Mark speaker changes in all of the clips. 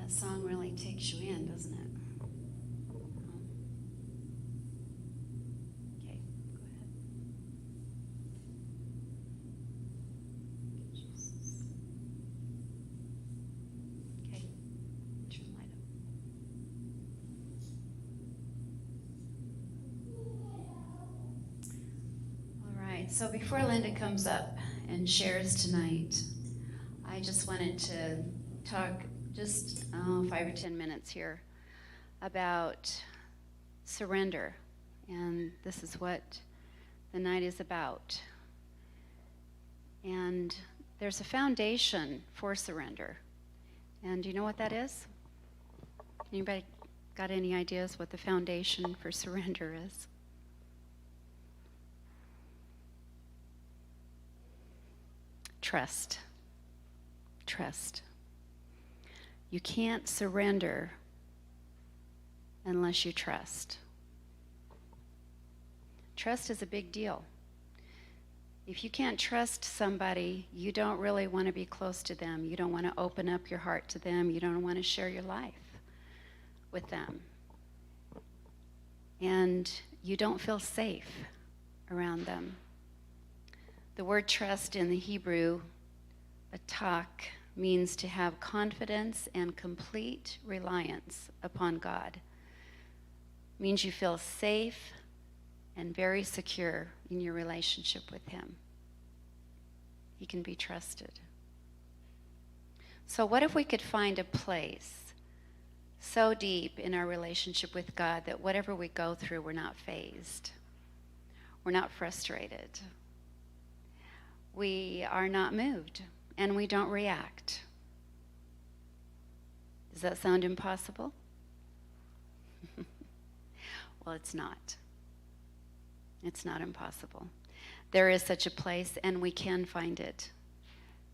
Speaker 1: That song really takes you in, doesn't it? Okay, go ahead. Jesus. Okay, turn the light up. All right, so before Linda comes up and shares tonight, I just wanted to talk just 5 or 10 minutes here about surrender. And this is what the night is about. And there's a foundation for surrender. And do you know what that is? Anybody got any ideas what the foundation for surrender is? Trust. Trust. You can't surrender unless you trust. Trust is a big deal. If you can't trust somebody, you don't really want to be close to them. You don't want to open up your heart to them. You don't want to share your life with them. And you don't feel safe around them. The word trust in the Hebrew, atak, means to have confidence and complete reliance upon God. It means you feel safe and very secure in your relationship with Him. He can be trusted. So what if we could find a place so deep in our relationship with God that whatever we go through, we're not fazed. We're not frustrated. We are not moved. And we don't react. Does that sound impossible? Well, it's not. It's not impossible. There is such a place, and we can find it.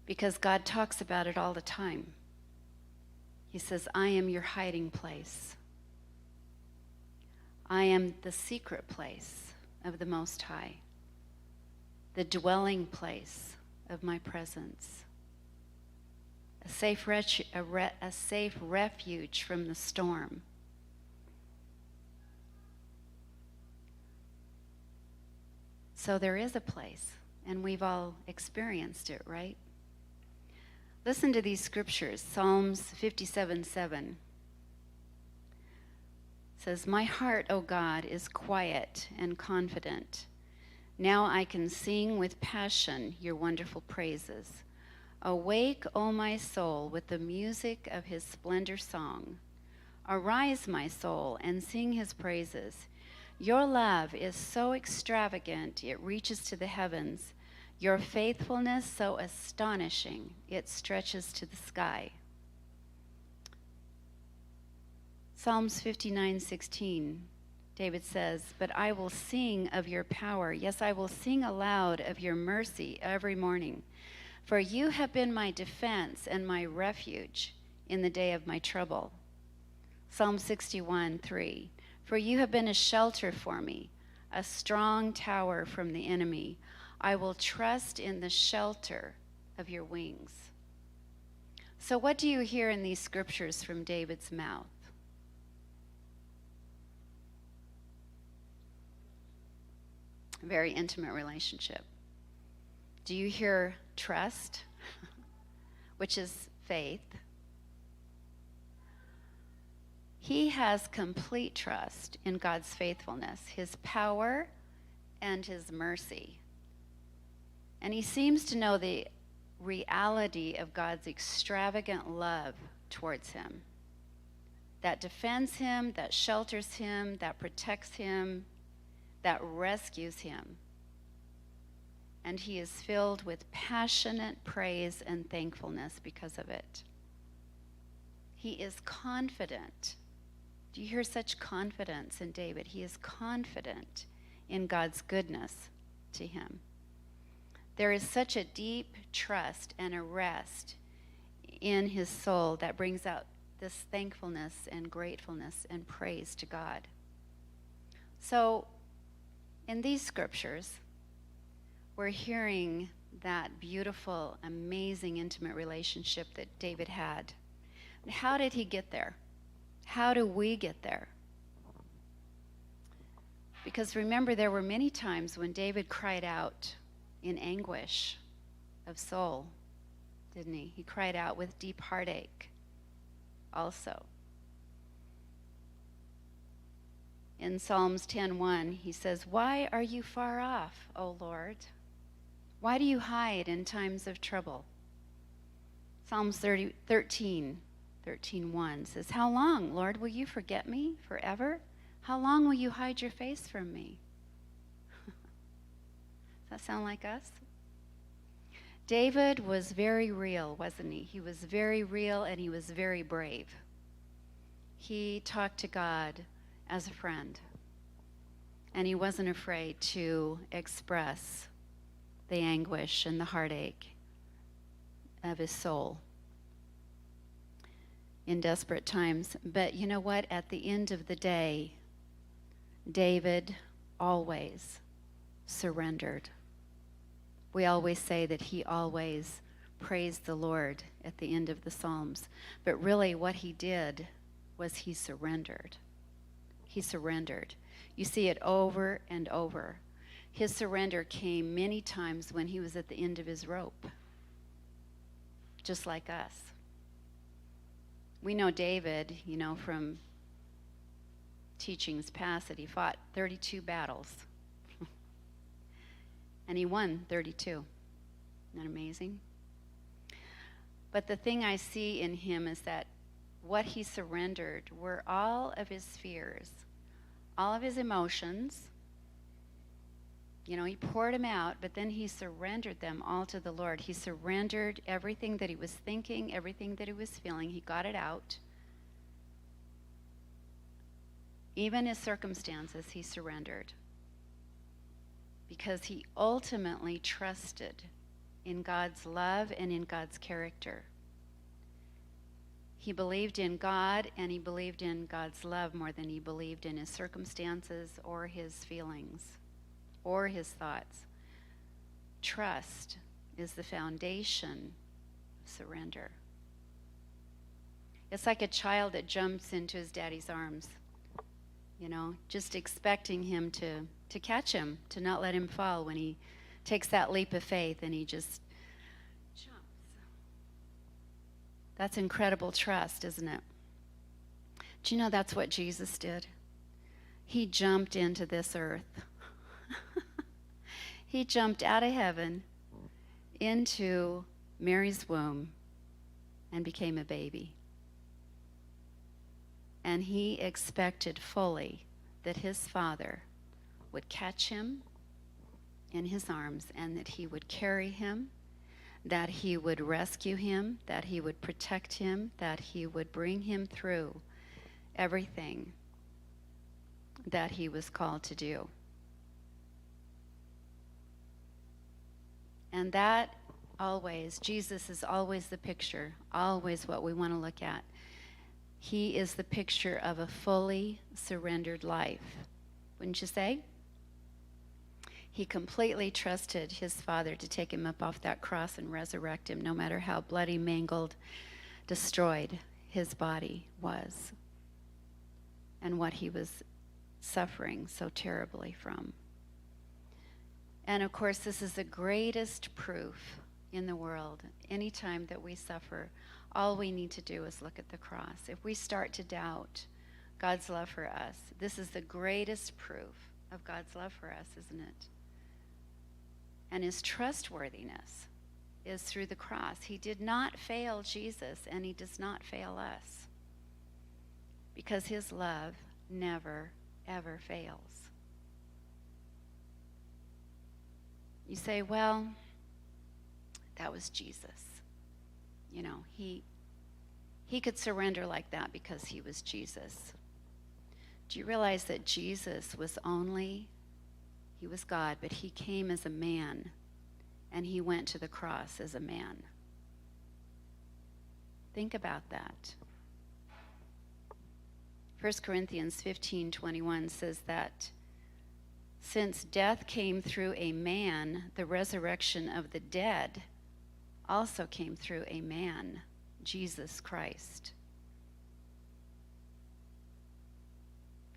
Speaker 1: Because God talks about it all the time. He says, I am your hiding place. I am the secret place of the Most High. The dwelling place of my presence. A safe refuge from the storm. So there is a place, and we've all experienced it, right? Listen to these scriptures. Psalms 57:7 says, my heart, O God, is quiet and confident. Now I can sing with passion your wonderful praises. Awake, O my soul, with the music of his splendor song. Arise, my soul, and sing his praises. Your love is so extravagant, it reaches to the heavens. Your faithfulness so astonishing, it stretches to the sky. Psalms 59:16, David says, but I will sing of your power. Yes, I will sing aloud of your mercy every morning. For you have been my defense and my refuge in the day of my trouble. Psalm 61:3, for you have been a shelter for me, a strong tower from the enemy. I will trust in the shelter of your wings. So what do you hear in these scriptures from David's mouth? A very intimate relationship. Do you hear trust, which is faith? He has complete trust in God's faithfulness, his power, and his mercy. And he seems to know the reality of God's extravagant love towards him, that defends him, that shelters him, that protects him, that rescues him. And he is filled with passionate praise and thankfulness because of it. He is confident. Do you hear such confidence in David? He is confident in God's goodness to him. There is such a deep trust and a rest in his soul that brings out this thankfulness and gratefulness and praise to God. So, in these scriptures, we're hearing that beautiful, amazing, intimate relationship that David had. How did he get there? How do we get there? Because remember, there were many times when David cried out in anguish of soul, didn't he? He cried out with deep heartache also. In Psalms 10:1, he says, "Why are you far off, O Lord? Why do you hide in times of trouble?" Psalms 13:1 says, "How long, Lord, will you forget me forever? How long will you hide your face from me?" Does that sound like us? David was very real, wasn't he? He was very real and he was very brave. He talked to God as a friend, and he wasn't afraid to express the anguish and the heartache of his soul in desperate times. But you know what? At the end of the day, David always surrendered. We always say that he always praised the Lord at the end of the Psalms. But really what he did was he surrendered. He surrendered. You see it over and over. His surrender came many times when he was at the end of his rope, just like us. We know David, from teachings past, that he fought 32 battles. And he won 32. Isn't that amazing? But the thing I see in him is that what he surrendered were all of his fears, all of his emotions. He poured them out, but then he surrendered them all to the Lord. He surrendered everything that he was thinking, everything that he was feeling. He got it out. Even his circumstances, he surrendered. Because he ultimately trusted in God's love and in God's character. He believed in God, and he believed in God's love more than he believed in his circumstances or his feelings or his thoughts. Trust is the foundation of surrender. It's like a child that jumps into his daddy's arms, just expecting him to catch him, to not let him fall when he takes that leap of faith and he just jumps. That's incredible trust, isn't it? Do you know that's what Jesus did? He jumped into this earth. He jumped out of heaven into Mary's womb and became a baby. And he expected fully that his Father would catch him in his arms and that he would carry him, that he would rescue him, that he would protect him, that he would bring him through everything that he was called to do. And that always, Jesus is always the picture, always what we want to look at. He is the picture of a fully surrendered life, wouldn't you say? He completely trusted his Father to take him up off that cross and resurrect him, no matter how bloody, mangled, destroyed his body was and what he was suffering so terribly from. And of course, this is the greatest proof in the world. Anytime that we suffer, all we need to do is look at the cross. If we start to doubt God's love for us, this is the greatest proof of God's love for us, isn't it? And his trustworthiness is through the cross. He did not fail Jesus, and he does not fail us, because his love never, ever fails. You say, well, that was Jesus. He could surrender like that because he was Jesus. Do you realize that Jesus was he was God, but he came as a man, and he went to the cross as a man? Think about that. 1 Corinthians 15:21 says that since death came through a man, the resurrection of the dead also came through a man, Jesus Christ.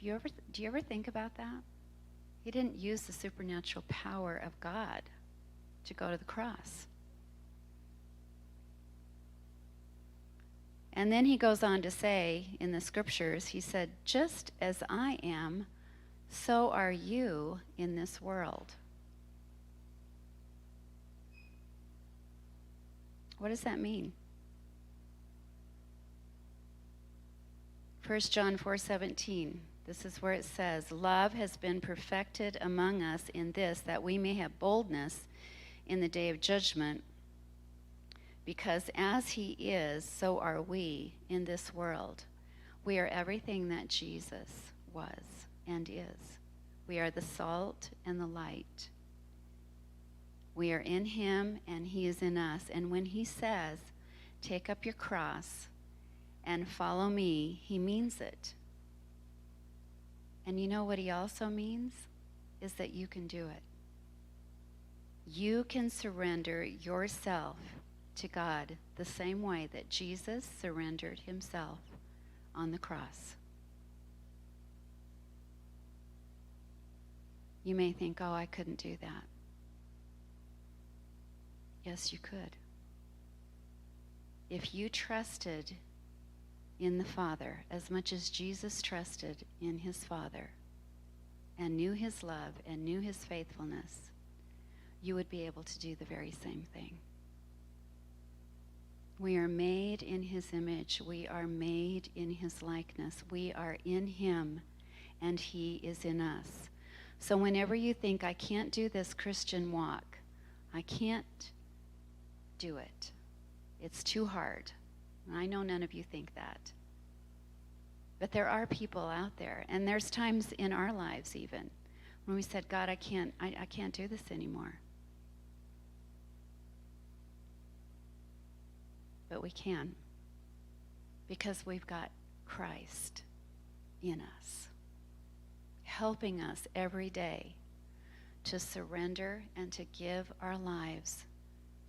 Speaker 1: Do you ever think about that? He didn't use the supernatural power of God to go to the cross. And then he goes on to say in the scriptures, he said, just as I am, so are you in this world. What does that mean? 1 John 4:17. This is where it says, love has been perfected among us in this, that we may have boldness in the day of judgment, because as he is, so are we in this world. We are everything that Jesus was and is. We are the salt and the light. We are in him and he is in us. And when he says, take up your cross and follow me, he means it. And you know what he also means? Is that you can do it. You can surrender yourself to God the same way that Jesus surrendered himself on the cross. You may think, oh, I couldn't do that. Yes, you could. If you trusted in the Father as much as Jesus trusted in his Father and knew his love and knew his faithfulness, you would be able to do the very same thing. We are made in his image. We are made in his likeness. We are in him and he is in us. So whenever you think, I can't do this Christian walk, I can't do it. It's too hard. I know none of you think that. But there are people out there, and there's times in our lives even when we said, God, I can't do this anymore. But we can, because we've got Christ in us, helping us every day to surrender and to give our lives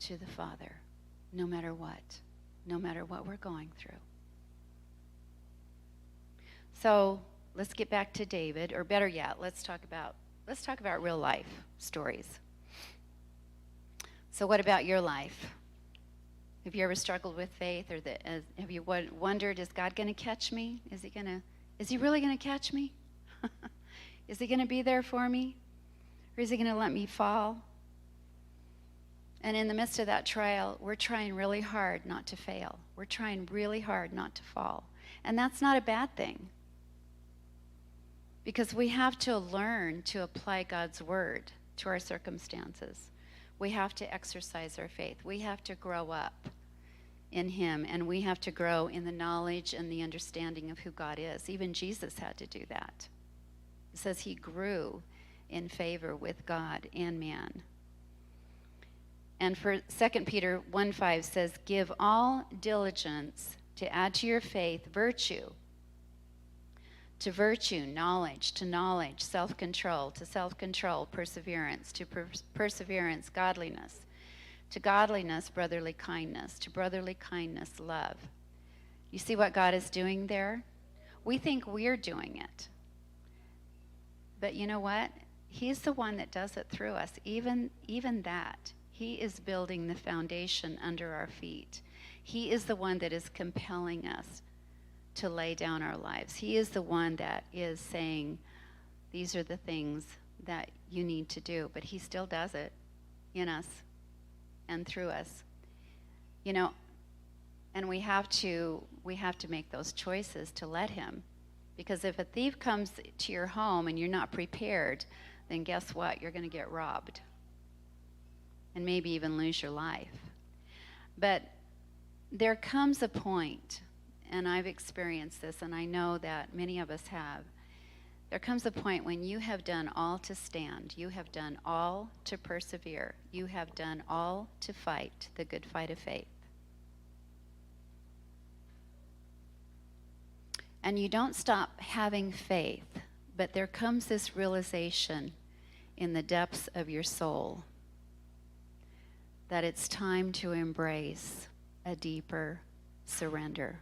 Speaker 1: to the Father, no matter what we're going through. So let's get back to David, or better yet, let's talk about real life stories. So what about your life? Have you ever struggled with faith, or have you wondered, is God going to catch me? Is he really going to catch me? Is he going to be there for me? Or is he going to let me fall? And in the midst of that trial, we're trying really hard not to fail. We're trying really hard not to fall. And that's not a bad thing. Because we have to learn to apply God's word to our circumstances. We have to exercise our faith. We have to grow up in him, and we have to grow in the knowledge and the understanding of who God is. Even Jesus had to do that. It says he grew in favor with God and man. And for 2 Peter 1:5 says, give all diligence to add to your faith virtue, to virtue, knowledge, to knowledge, self-control, to self-control, perseverance, to perseverance, godliness, to godliness, brotherly kindness, to brotherly kindness, love. You see what God is doing there? We think we're doing it. But you know what? He's the one that does it through us. Even that. He is building the foundation under our feet. He is the one that is compelling us to lay down our lives. He is the one that is saying, these are the things that you need to do. But he still does it in us and through us. You know, and we have to make those choices to let him. Because if a thief comes to your home and you're not prepared, then guess what? You're going to get robbed. And maybe even lose your life. But there comes a point, and I've experienced this, and I know that many of us have. There comes a point when you have done all to stand. You have done all to persevere. You have done all to fight the good fight of faith. And you don't stop having faith, but there comes this realization in the depths of your soul that it's time to embrace a deeper surrender.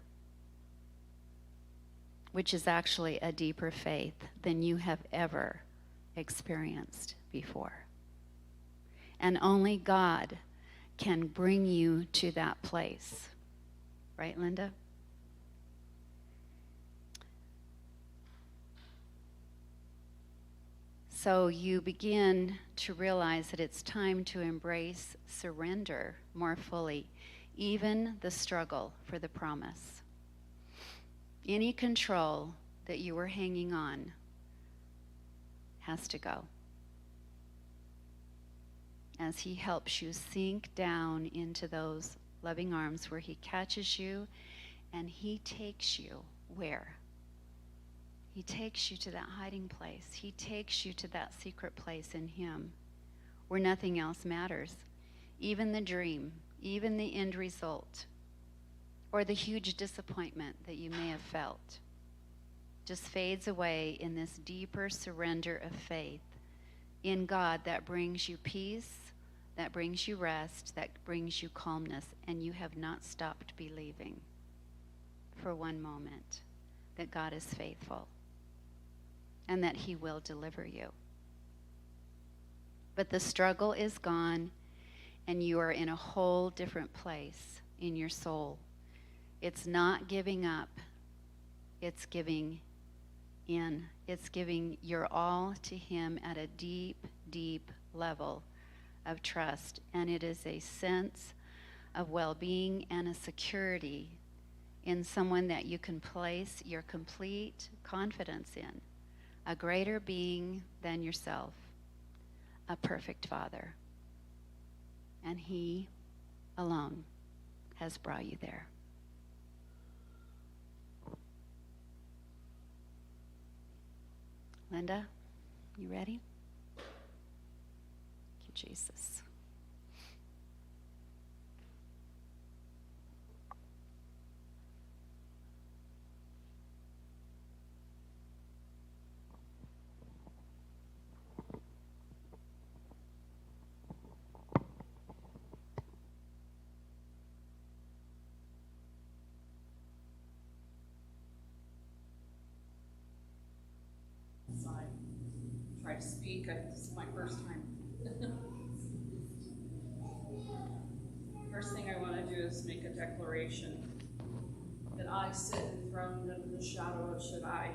Speaker 1: which is actually a deeper faith than you have ever experienced before. And only God can bring you to that place. Right, Linda? So you begin to realize that it's time to embrace surrender more fully, even the struggle for the promise. Any control that you were hanging on has to go, as he helps you sink down into those loving arms where he catches you and he takes you where? He takes you to that hiding place. He takes you to that secret place in him where nothing else matters. Even the dream, even the end result, or the huge disappointment that you may have felt just fades away in this deeper surrender of faith in God that brings you peace, that brings you rest, that brings you calmness, and you have not stopped believing for one moment that God is faithful and that he will deliver you. But the struggle is gone, and you are in a whole different place in your soul. It's not giving up. It's giving in. It's giving your all to him at a deep, deep level of trust. And it is a sense of well-being and a security in someone that you can place your complete confidence in. A greater being than yourself, a perfect Father. And he alone has brought you there. Linda, you ready? Thank you, Jesus.
Speaker 2: Try to speak. This is my first time. First thing I want to do is make a declaration that I sit enthroned under the shadow of Shaddai.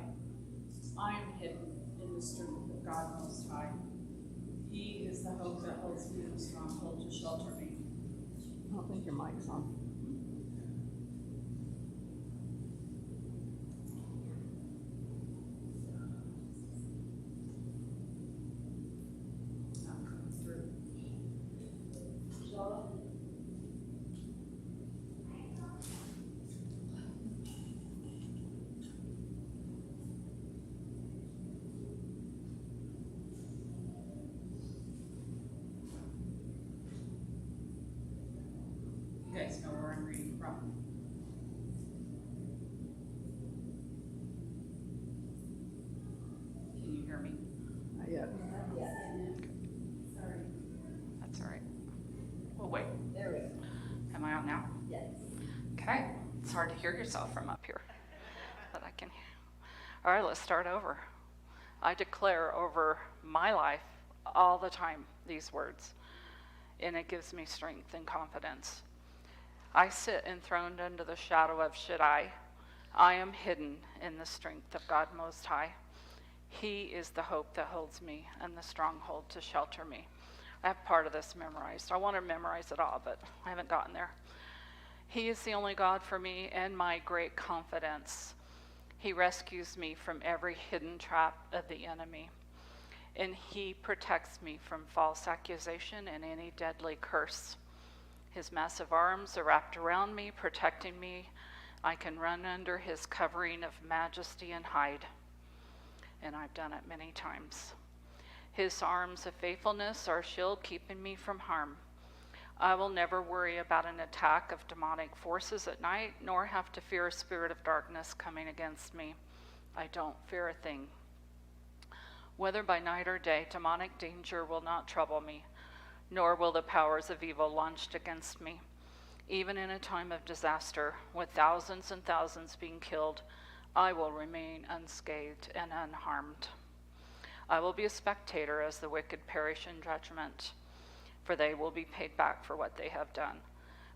Speaker 2: I am hidden in the strength of God Most High. He is the hope that holds me in the stronghold to shelter me. I don't think your mic's on. You guys know where I'm reading from. Can you hear me?
Speaker 3: Not yet.
Speaker 2: Sorry. That's all right. We'll wait.
Speaker 3: There we go.
Speaker 2: Am I on now?
Speaker 3: Yes.
Speaker 2: Okay. It's hard to hear yourself from up here, but I can. All right, let's start over. I declare over my life all the time these words, and it gives me strength and confidence. I sit enthroned under the shadow of Shaddai. I am hidden in the strength of God Most High. He is the hope that holds me and the stronghold to shelter me. I have part of this memorized. I want to memorize it all, but I haven't gotten there. He is the only God for me and my great confidence. He rescues me from every hidden trap of the enemy, and he protects me from false accusation and any deadly curse. His massive arms are wrapped around me, protecting me. I can run under his covering of majesty and hide, and I've done it many times. His arms of faithfulness are a shield keeping me from harm. I will never worry about an attack of demonic forces at night, nor have to fear a spirit of darkness coming against me. I don't fear a thing. Whether by night or day, demonic danger will not trouble me, nor will the powers of evil launched against me. Even in a time of disaster, with thousands and thousands being killed, I will remain unscathed and unharmed. I will be a spectator as the wicked perish in judgment, for they will be paid back for what they have done.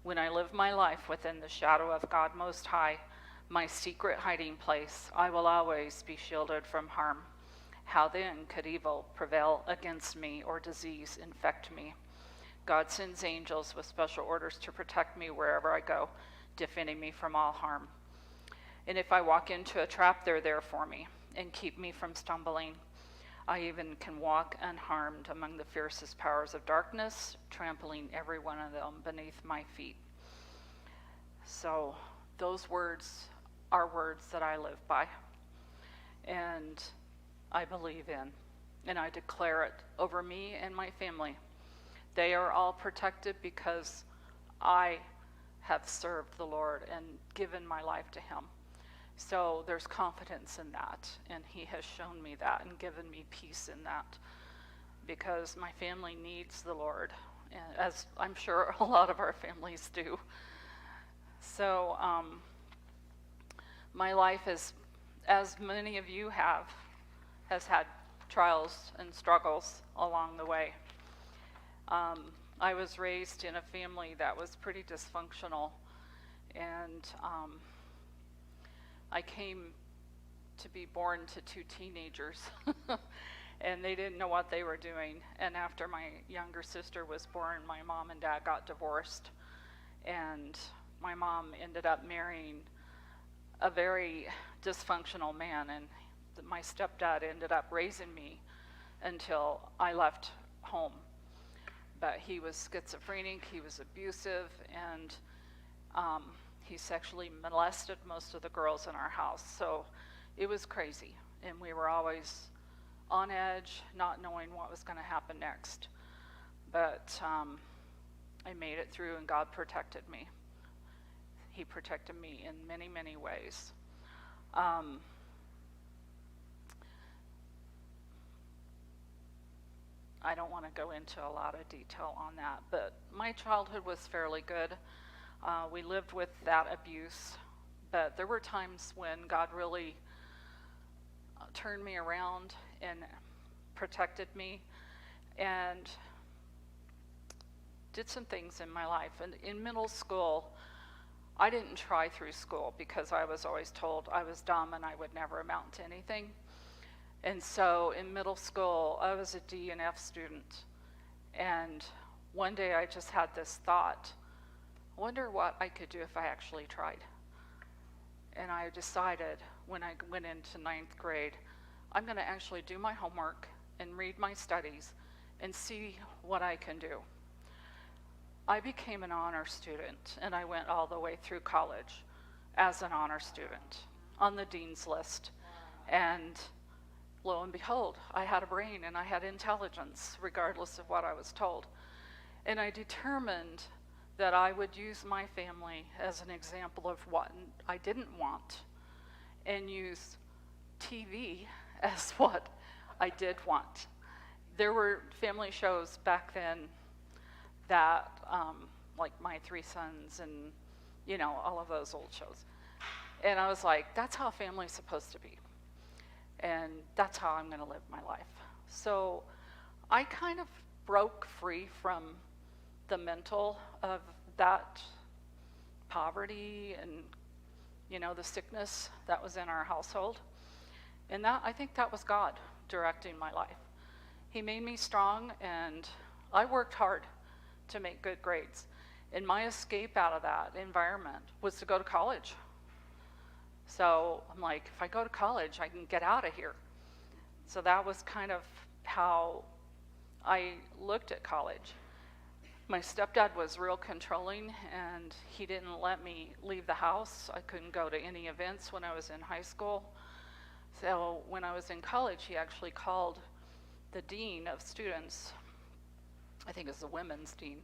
Speaker 2: When I live my life within the shadow of God Most High, my secret hiding place, I will always be shielded from harm. How then could evil prevail against me or disease infect me? God sends angels with special orders to protect me wherever I go, defending me from all harm. And if I walk into a trap, they're there for me and keep me from stumbling. I even can walk unharmed among the fiercest powers of darkness, trampling every one of them beneath my feet. So those words are words that I live by, and I believe in, and I declare it over me and my family. They are all protected because I have served the Lord and given my life to Him. So there's confidence in that, and He has shown me that and given me peace in that, because my family needs the Lord, as I'm sure a lot of our families do. So my life is, as many of you have, has had trials and struggles along the way. I was raised in a family that was pretty dysfunctional, and I came to be born to two teenagers, and they didn't know what they were doing. And after my younger sister was born, my mom and dad got divorced, and my mom ended up marrying a very dysfunctional man, and my stepdad ended up raising me until I left home. But he was schizophrenic, he was abusive, and he sexually molested most of the girls in our house. So it was crazy, and we were always on edge, not knowing what was going to happen next. But I made it through, and God protected me. He protected me in many, many ways. I don't want to go into a lot of detail on that, but my childhood was fairly good. We lived with that abuse, but there were times when God really turned me around and protected me and did some things in my life. And in middle school, I didn't try through school because I was always told I was dumb and I would never amount to anything. And so in middle school, I was a D and F student. And one day I just had this thought, I wonder what I could do if I actually tried. And I decided when I went into 9th grade, I'm going to actually do my homework and read my studies and see what I can do. I became an honor student, and I went all the way through college as an honor student on the dean's list. And lo and behold, I had a brain and I had intelligence, regardless of what I was told. And I determined that I would use my family as an example of what I didn't want, and use TV as what I did want. There were family shows back then that, like My Three Sons and, all of those old shows. And I was like, that's how family's supposed to be. And that's how I'm going to live my life. So I kind of broke free from the mental of that poverty and, the sickness that was in our household. And that, I think that was God directing my life. He made me strong, and I worked hard to make good grades. And my escape out of that environment was to go to college. So I'm like, if I go to college, I can get out of here. So that was kind of how I looked at college. My stepdad was real controlling, and he didn't let me leave the house. I couldn't go to any events when I was in high school. So when I was in college, he actually called the dean of students, I think it was the women's dean,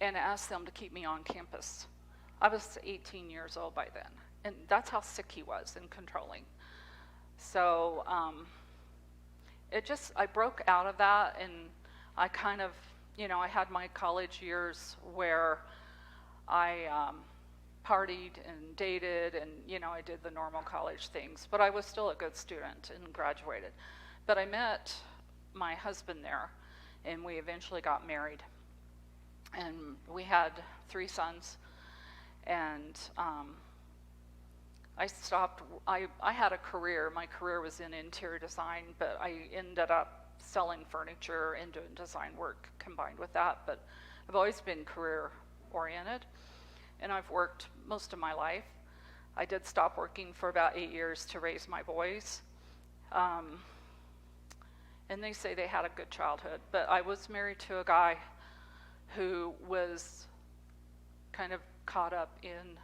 Speaker 2: and asked them to keep me on campus. I was 18 years old by then. And that's how sick he was and controlling. So I broke out of that, and I kind of, I had my college years where I partied and dated, and I did the normal college things, but I was still a good student and graduated. But I met my husband there, and we eventually got married, and we had 3 sons. And I had a career. My career was in interior design, but I ended up selling furniture and doing design work combined with that. But I've always been career oriented, and I've worked most of my life. I did stop working for about 8 years to raise my boys. And they say they had a good childhood, but I was married to a guy who was kind of caught up in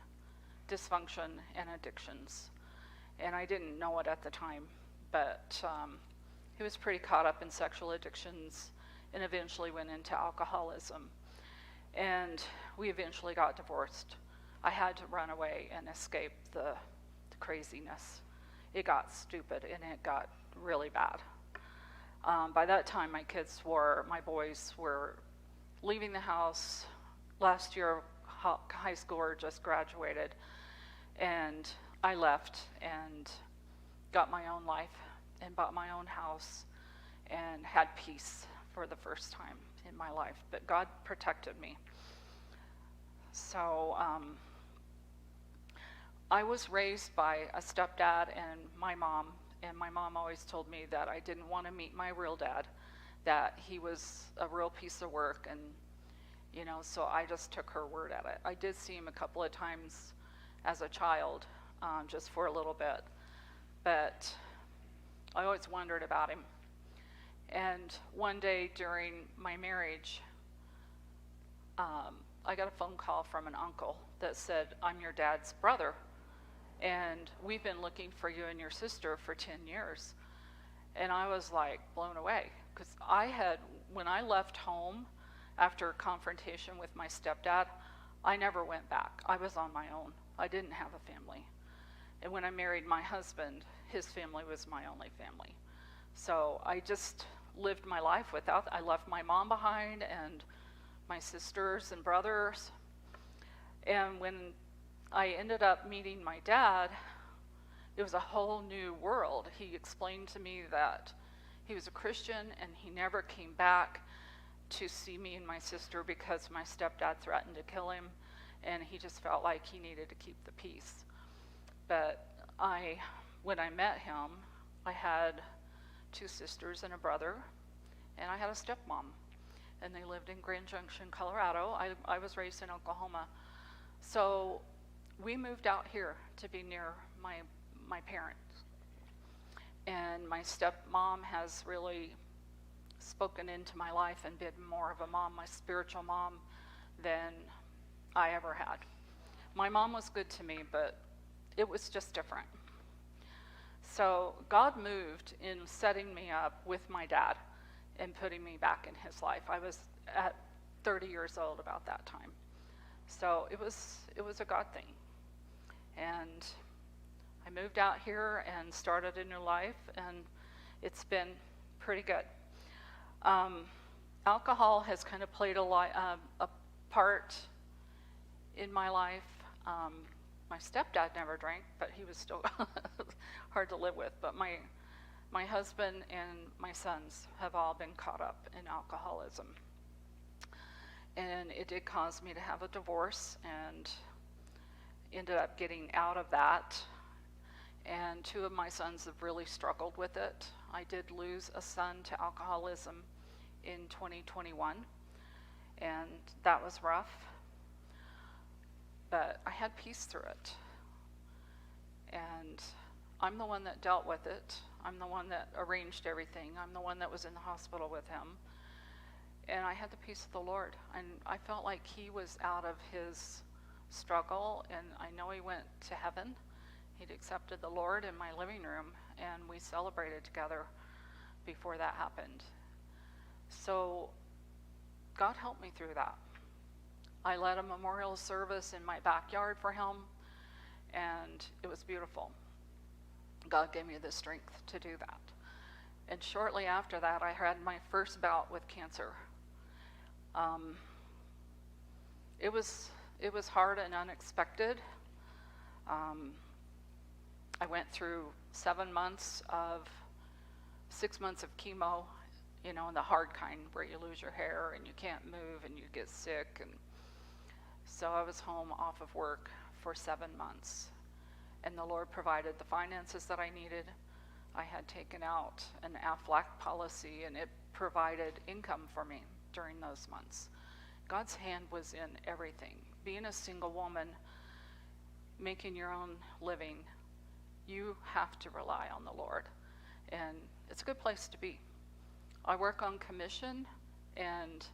Speaker 2: dysfunction and addictions. And I didn't know it at the time, but he was pretty caught up in sexual addictions and eventually went into alcoholism. And we eventually got divorced. I had to run away and escape the craziness. It got stupid and it got really bad. By that time, my boys were leaving the house. Last year, high schooler just graduated, and I left and got my own life and bought my own house and had peace for the first time in my life. But God protected me. So I was raised by a stepdad and my mom always told me that I didn't want to meet my real dad, that he was a real piece of work, and so I just took her word at it. I did see him a couple of times as a child, just for a little bit, but I always wondered about him. And one day during my marriage, I got a phone call from an uncle that said, "I'm your dad's brother, and we've been looking for you and your sister for 10 years. And I was like blown away, because when I left home after confrontation with my stepdad, I never went back. I was on my own. I didn't have a family. And when I married my husband, his family was my only family. So I just lived my life I left my mom behind and my sisters and brothers. And when I ended up meeting my dad, it was a whole new world. He explained to me that he was a Christian and he never came back to see me and my sister because my stepdad threatened to kill him, and he just felt like he needed to keep the peace. But when I met him, I had 2 sisters and a brother, and I had a stepmom, and they lived in Grand Junction, Colorado. I was raised in Oklahoma. So we moved out here to be near my parents. And my stepmom has really spoken into my life and been more of a mom, my spiritual mom, than I ever had. My mom was good to me, but it was just different. So God moved in setting me up with my dad and putting me back in his life. I was at 30 years old about that time. So it was a God thing. And I moved out here and started a new life, and it's been pretty good. Alcohol has kind of played a part in my life. My stepdad never drank, but he was still hard to live with. But my husband and my sons have all been caught up in alcoholism. And it did cause me to have a divorce, and ended up getting out of that. And 2 of my sons have really struggled with it. I did lose a son to alcoholism in 2021, and that was rough. But I had peace through it. And I'm the one that dealt with it. I'm the one that arranged everything. I'm the one that was in the hospital with him. And I had the peace of the Lord. And I felt like he was out of his struggle, and I know he went to heaven. He'd accepted the Lord in my living room, and we celebrated together before that happened. So God helped me through that. I led a memorial service in my backyard for him, and it was beautiful. God gave me the strength to do that. And shortly after that, I had my first bout with cancer. It was it was hard and unexpected. I went through 6 months of chemo, and the hard kind where you lose your hair and you can't move and you get sick. And so I was home off of work for 7 months. And the Lord provided the finances that I needed. I had taken out an Aflac policy, and it provided income for me during those months. God's hand was in everything. Being a single woman, making your own living, you have to rely on the Lord. And it's a good place to be. I work on commission, and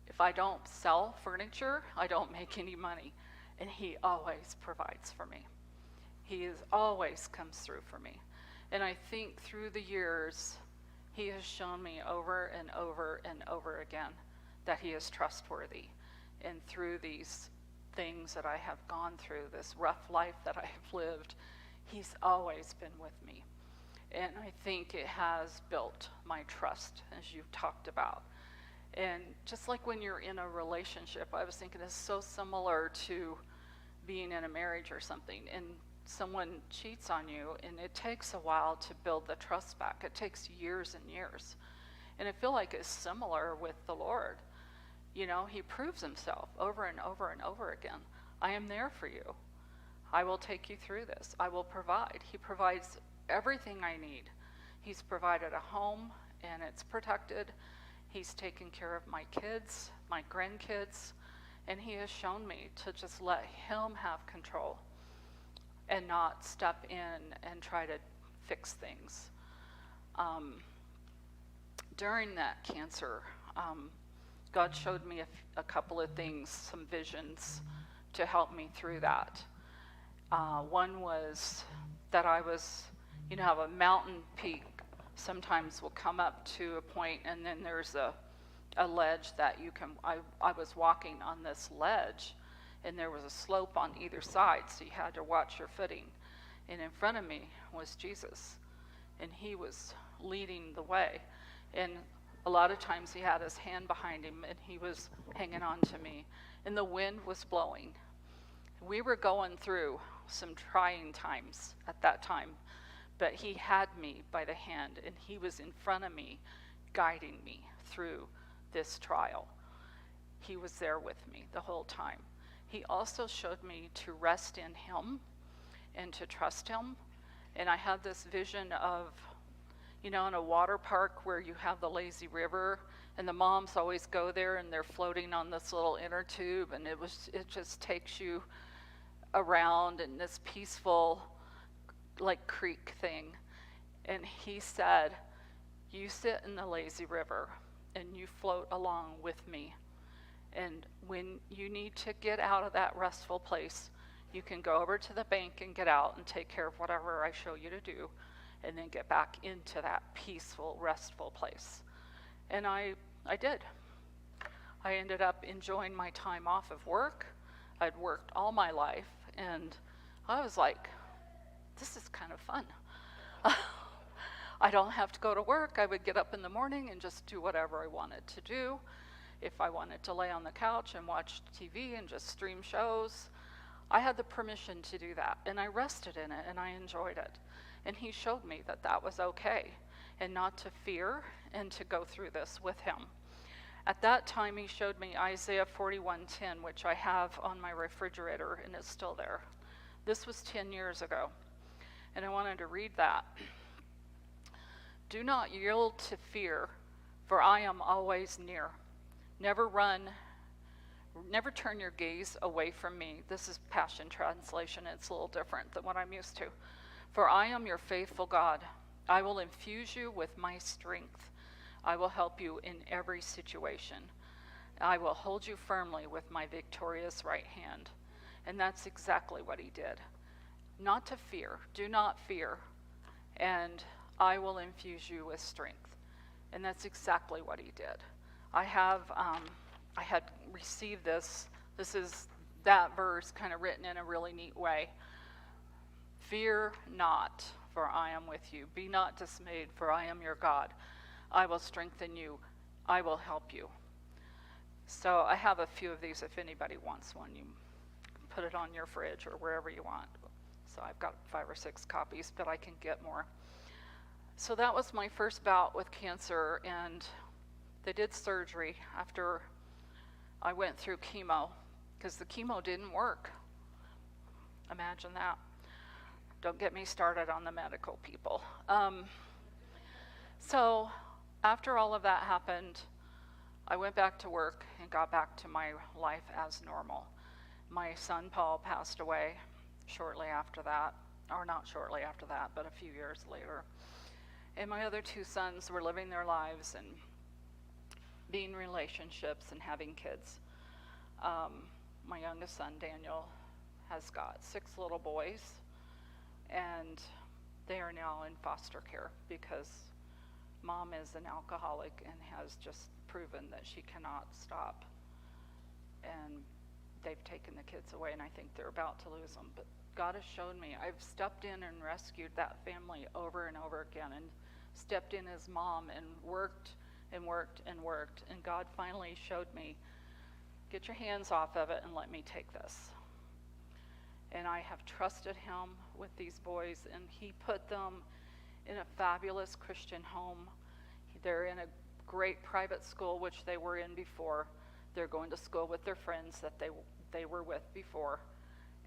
Speaker 2: if I don't sell furniture, I don't make any money. And He always provides for me. He always comes through for me. And I think through the years, He has shown me over and over and over again that He is trustworthy. And through these things that I have gone through, this rough life that I have lived, He's always been with me. And I think it has built my trust, as you've talked about. And just like when you're in a relationship, I was thinking it's so similar to being in a marriage or something, and someone cheats on you, and it takes a while to build the trust back. It takes years and years. And I feel like it's similar with the Lord. He proves Himself over and over and over again. I am there for you. I will take you through this. I will provide. He provides everything I need. He's provided a home, and it's protected. He's taken care of my kids, my grandkids, and He has shown me to just let Him have control and not step in and try to fix things. During that cancer, God showed me a couple of things, some visions to help me through that. One was that I was, have a mountain peak sometimes will come up to a point, and then there's a ledge that you can, I was walking on this ledge, and there was a slope on either side, so you had to watch your footing. And in front of me was Jesus, and He was leading the way. And a lot of times He had His hand behind Him, and He was hanging on to me, and the wind was blowing. We were going through some trying times at that time, but He had me by the hand, and He was in front of me, guiding me through this trial. He was there with me the whole time. He also showed me to rest in Him and to trust Him. And I had this vision of, in a water park where you have the lazy river, and the moms always go there, and they're floating on this little inner tube, and it just takes you around in this peaceful, like, creek thing. And He said, you sit in the lazy river and you float along with me. And when you need to get out of that restful place, you can go over to the bank and get out and take care of whatever I show you to do, and then get back into that peaceful, restful place. And I did. I ended up enjoying my time off of work. I'd worked all my life, and I was like, this is kind of fun. I don't have to go to work. I would get up in the morning and just do whatever I wanted to do. If I wanted to lay on the couch and watch TV and just stream shows, I had the permission to do that, and I rested in it, and I enjoyed it. And He showed me that that was okay, and not to fear, and to go through this with Him. At that time, He showed me Isaiah 41:10, which I have on my refrigerator, and it's still there. This was 10 years ago, and I wanted to read that. Do not yield to fear, for I am always near. Never turn your gaze away from me. This is Passion Translation. It's a little different than what I'm used to. For I am your faithful God. I will infuse you with my strength. I will help you in every situation. I will hold you firmly with my victorious right hand. And that's exactly what He did. Not to fear. Do not fear. And I will infuse you with strength. And that's exactly what He did. I had received this. This is that verse kind of written in a really neat way. Fear not, for I am with you. Be not dismayed, for I am your God. I will strengthen you. I will help you. So I have a few of these if anybody wants one. put it on your fridge or wherever you want. So I've got 5 or 6 copies, but I can get more. So that was my first bout with cancer, and they did surgery after I went through chemo, because the chemo didn't work. Imagine that. Don't get me started on the medical people. So after all of that happened, I went back to work and got back to my life as normal. My son Paul passed away shortly after that, or not shortly after that, but a few years later. And my other 2 sons were living their lives and being in relationships and having kids. My youngest son, Daniel, has got 6 little boys, and they are now in foster care because mom is an alcoholic and has just proven that she cannot stop. And they've taken the kids away, and I think they're about to lose them. But God has shown me, I've stepped in and rescued that family over and over again, and stepped in as mom and worked and worked and worked. And God finally showed me, get your hands off of it and let me take this. And I have trusted him with these boys, and he put them in a fabulous Christian home. They're in a great private school, which they were in before. They're going to school with their friends that they were with before,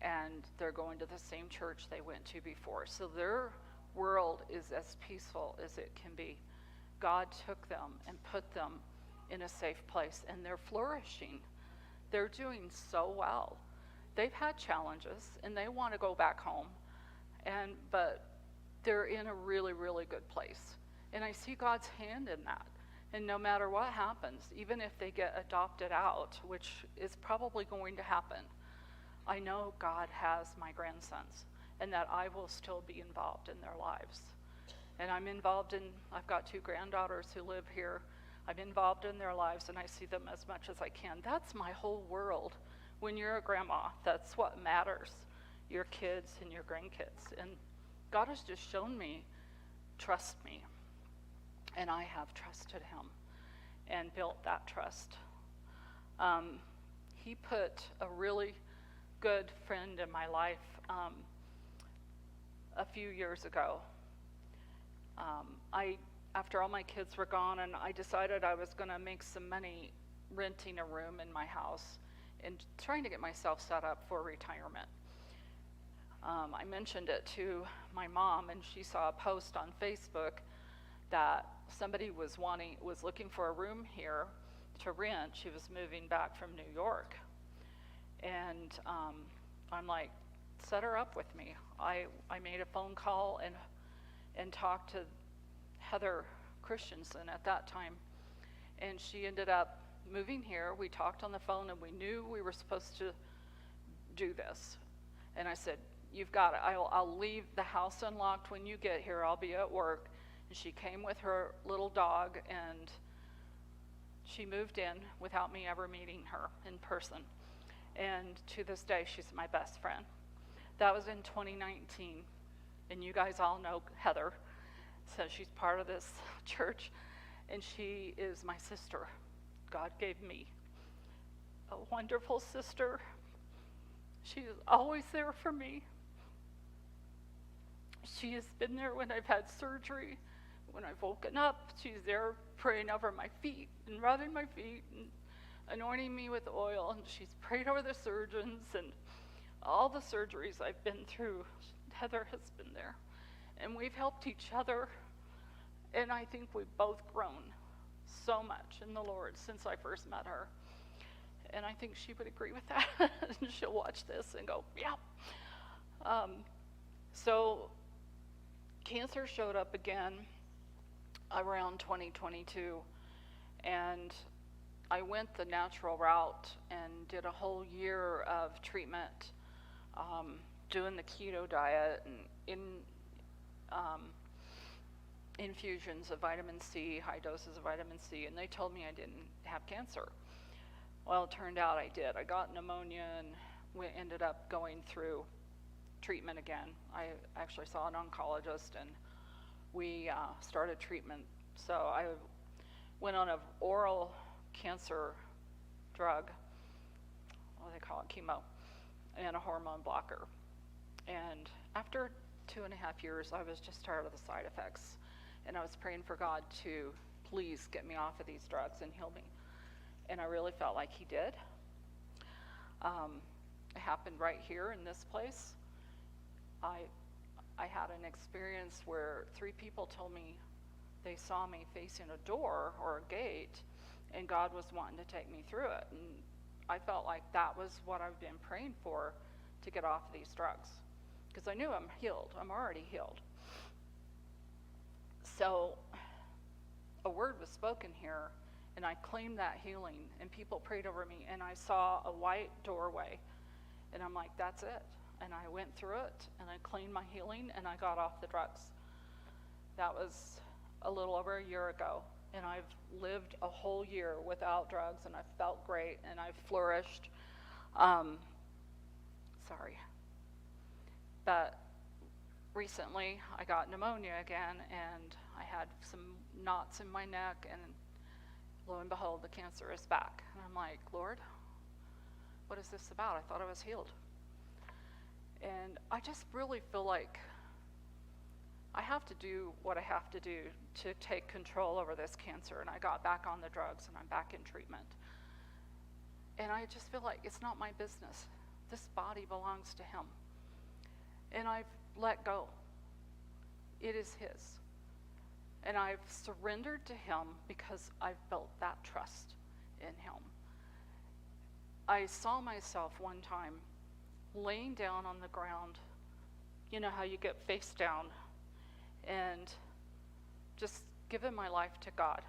Speaker 2: and they're going to the same church they went to before. So their world is as peaceful as it can be. God took them and put them in a safe place, and they're flourishing. They're doing so well. They've had challenges, and they want to go back home, but they're in a really, really good place. And I see God's hand in that. And no matter what happens, even if they get adopted out, which is probably going to happen, I know God has my grandsons, and that I will still be involved in their lives. And I've got 2 granddaughters who live here. I'm involved in their lives, and I see them as much as I can. That's my whole world. When you're a grandma, that's what matters, your kids and your grandkids. And God has just shown me, trust me. And I have trusted him and built that trust. He put a really good friend in my life a few years ago. After all my kids were gone, and I decided I was going to make some money renting a room in my house and trying to get myself set up for retirement. I mentioned it to my mom, and she saw a post on Facebook that somebody was looking for a room here to rent. She was moving back from New York. And I'm like, set her up with me. I made a phone call and talked to Heather Christensen at that time. And she ended up moving here. We talked on the phone, and we knew we were supposed to do this. And I said, you've got it. I'll leave the house unlocked when you get here. I'll be at work. And she came with her little dog, and she moved in without me ever meeting her in person. And to this day, she's my best friend. That was in 2019. And you guys all know Heather. So she's part of this church, and she is my sister. God gave me a wonderful sister. She is always there for me. She has been there when I've had surgery, when I've woken up. She's there praying over my feet and rubbing my feet and anointing me with oil. And she's prayed over the surgeons, and all the surgeries I've been through, Heather has been there. And we've helped each other. And I think we've both grown so much in the Lord since I first met her. And I think she would agree with that. And she'll watch this and go, yeah. So cancer showed up again around 2022. And I went the natural route and did a whole year of treatment, doing the keto diet and infusions of vitamin C, high doses of vitamin C, and they told me I didn't have cancer. Well, it turned out I did. I got pneumonia, and we ended up going through treatment again. I actually saw an oncologist, and we started treatment. So I went on an oral cancer drug, what do they call it, chemo, and a hormone blocker. And after 2.5 years, I was just tired of the side effects. And I was praying for God to please get me off of these drugs and heal me. And I really felt like he did. It happened right here in this place. I had an experience where 3 people told me they saw me facing a door or a gate, and God was wanting to take me through it. And I felt like that was what I've been praying for, to get off of these drugs. Because I knew I'm healed. I'm already healed. So a word was spoken here, and I claimed that healing, and people prayed over me, and I saw a white doorway, and I'm like, that's it. And I went through it, and I claimed my healing, and I got off the drugs. That was a little over a year ago, and I've lived a whole year without drugs, and I've felt great, and I've flourished. But recently I got pneumonia again, and I had some knots in my neck, and lo and behold, the cancer is back. And I'm like, Lord, what is this about? I thought I was healed. And I just really feel like I have to do what I have to do to take control over this cancer. And I got back on the drugs, and I'm back in treatment. And I just feel like it's not my business. This body belongs to him. And I've let go. It is his. And I've surrendered to him because I've built that trust in him. I saw myself one time laying down on the ground. You know how you get face down, and just giving my life to God.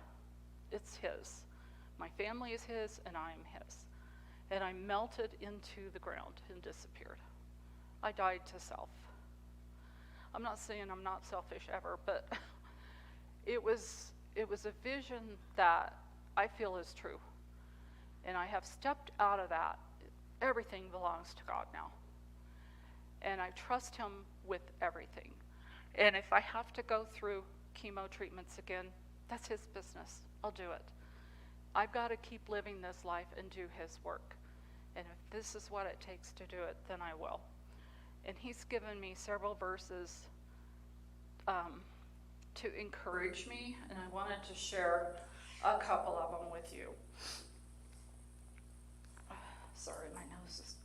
Speaker 2: It's his. My family is his, and I'm his. And I melted into the ground and disappeared. I died to self. I'm not saying I'm not selfish ever, but it was a vision that I feel is true. And I have stepped out of that. Everything belongs to God now. And I trust him with everything. And if I have to go through chemo treatments again, that's his business. I'll do it. I've got to keep living this life and do his work. And if this is what it takes to do it, then I will. And he's given me several verses to encourage me, and I wanted to share a couple of them with you. Sorry, my nose is...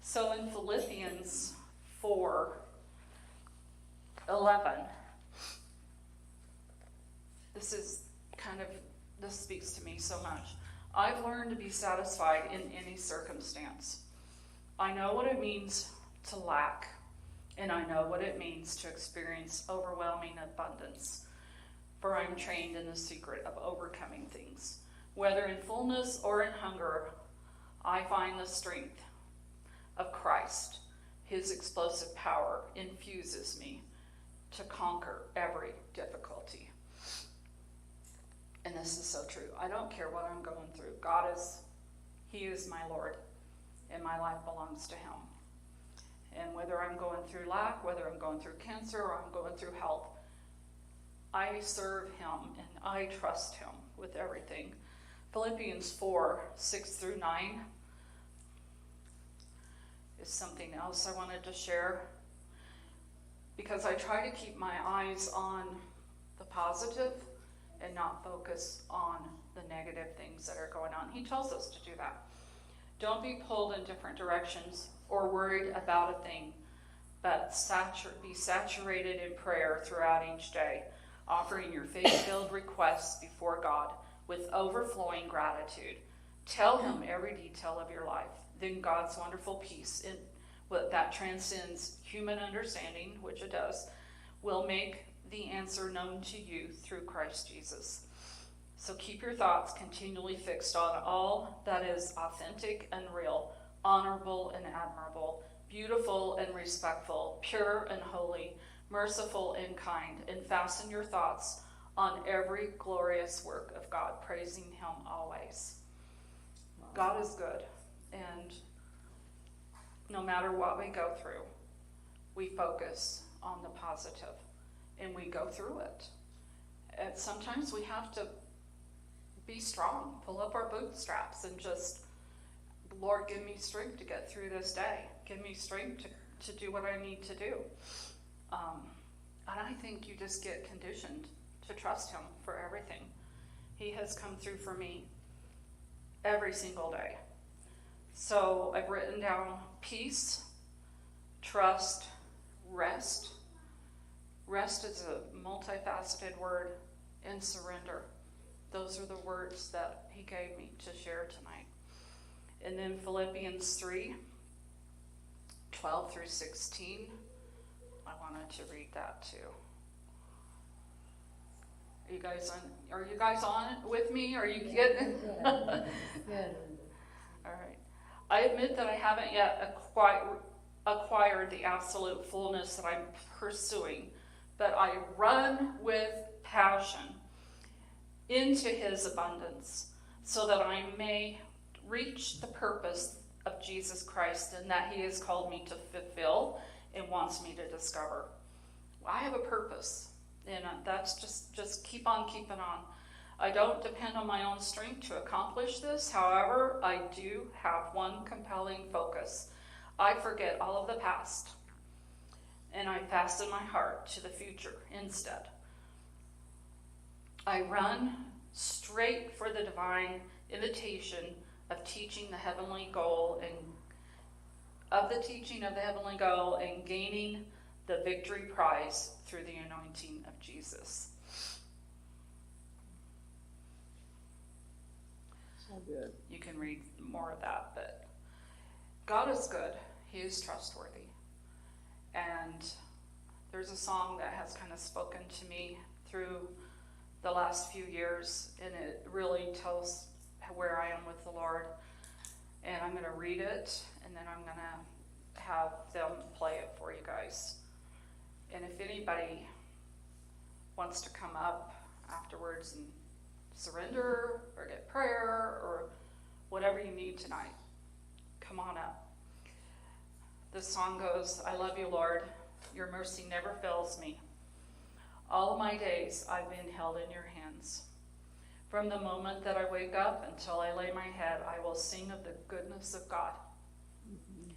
Speaker 2: So in Philippians 4:11, this speaks to me so much. I've learned to be satisfied in any circumstance. I know what it means to lack, and I know what it means to experience overwhelming abundance. For I'm trained in the secret of overcoming things. Whether in fullness or in hunger, I find the strength of Christ. His explosive power infuses me to conquer every difficulty. And this is so true. I don't care what I'm going through. He is my Lord, and my life belongs to him. And whether I'm going through lack, whether I'm going through cancer, or I'm going through health, I serve him and I trust him with everything. Philippians 4:6-9 is something else I wanted to share, because I try to keep my eyes on the positive and not focus on the negative things that are going on. He tells us to do that. Don't be pulled in different directions or worried about a thing, but be saturated in prayer throughout each day, offering your faith-filled requests before God with overflowing gratitude. Tell him every detail of your life. Then God's wonderful peace that transcends human understanding, which it does, will make the answer known to you through Christ Jesus. So keep your thoughts continually fixed on all that is authentic and real, honorable and admirable, beautiful and respectful, pure and holy, merciful and kind, and fasten your thoughts on every glorious work of God, praising him always. God is good, and no matter what we go through, we focus on the positive, and we go through it. And sometimes we have to be strong, pull up our bootstraps, and just Lord, give me strength to get through this day. Give me strength to do what I need to do. And I think you just get conditioned to trust him for everything. He has come through for me every single day. So I've written down peace, trust, rest. Rest is a multifaceted word, and surrender. Those are the words that he gave me to share tonight. And then Philippians 3, 12 through 16. I wanted to read that too. Are you guys on with me? Are you getting it?
Speaker 3: Good.
Speaker 2: All right. I admit that I haven't yet acquired the absolute fullness that I'm pursuing, but I run with passion into his abundance so that I may reach the purpose of Jesus Christ and that he has called me to fulfill and wants me to discover. I have a purpose, and that's just keep on keeping on. I don't depend on my own strength to accomplish this. However, I do have one compelling focus. I forget all of the past, and I fasten my heart to the future instead. I run straight for the divine invitation of teaching the heavenly goal and gaining the victory prize through the anointing of Jesus.
Speaker 3: So good.
Speaker 2: You can read more of that, but God is good. He is trustworthy. And there's a song that has kind of spoken to me through the last few years, and it really tells where I am with the Lord. And I'm going to read it, and then I'm going to have them play it for you guys. And if anybody wants to come up afterwards and surrender or get prayer or whatever you need tonight, come on up. This song goes, I love you, Lord. Your mercy never fails me. All my days I've been held in your hands. From the moment that I wake up until I lay my head, I will sing of the goodness of God. Mm-hmm.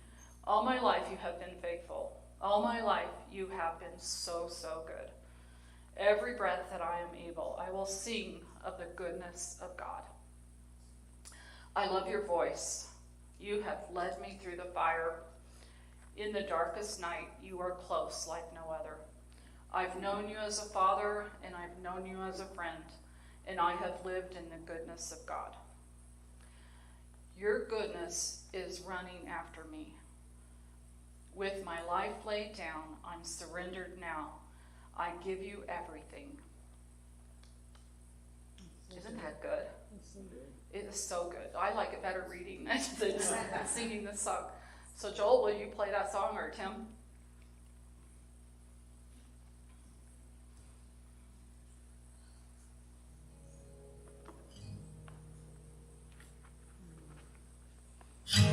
Speaker 2: All my life you have been faithful. All my life you have been so, so good. Every breath that I am able, I will sing of the goodness of God. I love your voice. You have led me through the fire. In the darkest night, you are close like no other. I've known you as a father, and I've known you as a friend, and I have lived in the goodness of God. Your goodness is running after me. With my life laid down, I'm surrendered now. I give you everything. Isn't that good?
Speaker 3: That's so good.
Speaker 2: It is so good. I like it better reading than singing this song. So Joel, will you play that song, or Tim?